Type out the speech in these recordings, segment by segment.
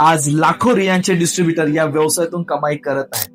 आज लाखो रियांचे डिस्ट्रीब्युटर या व्यवसायातून कमाई करत आहेत,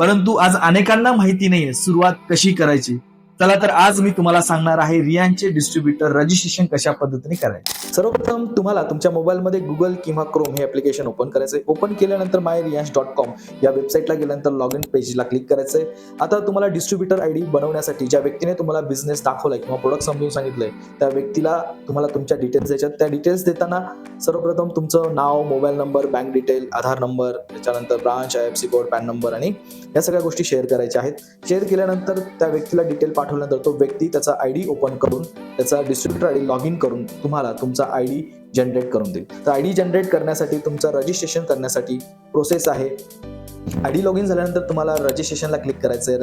परंतु आज अनेकांना माहिती नाहीये सुरुवात कशी करायची. चला तर आज मी तुम्हाला सांगणार आहे रियांचे डिस्ट्रीब्युटर रजिस्ट्रेशन कशा पद्धतीने करायचे. सर्वप्रथम तुम्हाला तुमच्या मोबाईलमध्ये गुगल किंवा क्रोम हे ऍप्लिकेशन ओपन करायचंय. ओपन केल्यानंतर myriyansh.com या वेबसाईटला गेल्यानंतर लॉग इन पेजला क्लिक करायचंय. आता तुम्हाला डिस्ट्रीब्युटर आयडी बनवण्यासाठी ज्या व्यक्तीने तुम्हाला बिझनेस दाखवलाय किंवा प्रोडक्ट समजून सांगितलंय त्या व्यक्तीला तुम्हाला तुमच्या डिटेल्स द्यायच्यात. त्या डिटेल्स देताना सर्वप्रथम तुमचं नाव, मोबाईल नंबर, बँक डिटेल, आधार नंबर, त्याच्यानंतर branch, IFSC code, pan number आणि या सगळ्या गोष्टी शेअर करायच्या आहेत. शेअर केल्यानंतर त्या व्यक्तीला डिटेल पाठवल्यानंतर तो व्यक्ती त्याचा आयडी ओपन करून त्याचा डिस्ट्रीब्युटर आयडी लॉग इन करून तुम्हाला तुमचा आयडी जनरेट करून देईल. तर आयडी जनरेट करण्यासाठी तुमचं रजिस्ट्रेशन करण्यासाठी प्रोसेस आहे. आयडी लॉग इन झाल्यानंतर तुम्हाला रजिस्ट्रेशनला क्लिक करायचं आहे.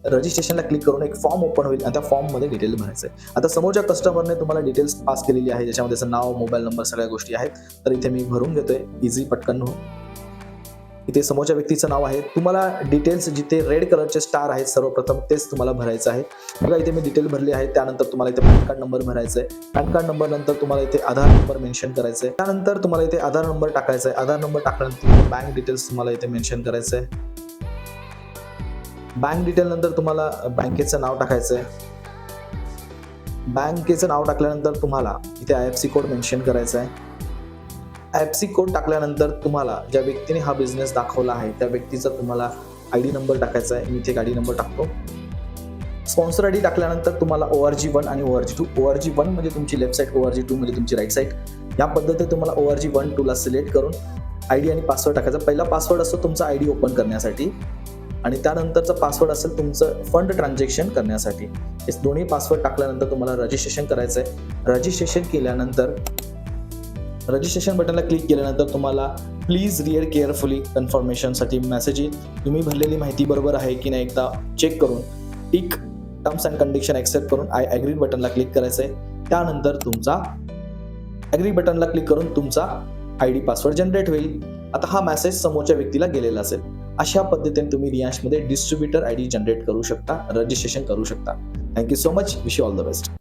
रजिस्ट्रेशनला क्लिक करून एक फॉर्म ओपन होईल आणि त्या फॉर्ममध्ये डिटेल भरायचं आहे. आता समोरच्या कस्टमरने तुम्हाला डिटेल्स पास केलेली आहे, ज्याच्यामध्ये त्याचं नाव, मोबाईल नंबर, सगळ्या गोष्टी आहेत. तर इथे मी भरून घेतोय इझी पटकन. इथे समोरच्या व्यक्तीचं नाव आहे. तुम्हाला डिटेल्स जिथे रेड कलरचे स्टार आहेत सर्वप्रथम तेच तुम्हाला भरायचं आहे. बघा इथे मी डिटेल भरली आहे. त्यानंतर तुम्हाला इथे पॅन कार्ड नंबर भरायचा आहे. पॅन कार्ड नंबर नंतर तुम्हाला इथे आधार नंबर मेन्शन करायचा आहे. त्यानंतर तुम्हाला इथे आधार नंबर टाकायचा आहे. आधार नंबर टाकल्यानंतर बँक डिटेल्स तुम्हाला इथे मेन्शन करायचं आहे. बँक डिटेल नंतर तुम्हाला बँकेचं नाव टाकायचं आहे. बँकेचं नाव टाकल्यानंतर तुम्हाला इथे IFSC कोड मेन्शन करायचा आहे. IFSC कोड टाकल्यानंतर तुम्हाला ज्या व्यक्तीने हा बिझनेस दाखवला आहे त्या व्यक्तीचा तुम्हाला आयडी नंबर टाकायचा आहे. मी इथे आयडी नंबर टाकतो. स्पॉन्सर आयडी टाकल्यानंतर तुम्हाला ORG1 आणि ORG2. ORG1 म्हणजे तुमची लेफ्ट साईड, ORG2 म्हणजे तुमची राईट साईड. या पद्धतीने तुम्हाला ORG1, 2 ला सिलेक्ट करून आयडी आणि पासवर्ड टाकायचा. पहिला पासवर्ड असतो तुमचा आयडी ओपन करण्यासाठी आणि त्यानंतरचा पासवर्ड असेल तुमचं फंड ट्रान्झॅक्शन करण्यासाठी. हे दोन्ही पासवर्ड टाकल्यानंतर तुम्हाला रजिस्ट्रेशन करायचं आहे. रजिस्ट्रेशन बटनला क्लिक केल्यानंतर तुम्हाला प्लीज रीड केअरफुली कन्फर्मेशनसाठी मेसेज येईल. तुम्ही भरलेली माहिती बरोबर आहे की नाही एकदा चेक करून tick terms and condition accept करून आय ॲग्री बटनला क्लिक करायचं आहे. त्यानंतर तुमचा ॲग्री बटनला क्लिक करून तुमचा आयडी पासवर्ड जनरेट होईल. आता हा मेसेज समोरच्या व्यक्तीला गेलेला असेल. अशा पद्धतीने तुम्ही रियांशमध्ये डिस्ट्रीब्युटर आयडी जनरेट करू शकता, रजिस्ट्रेशन करू शकता. Thank you so much. Wish you all the best.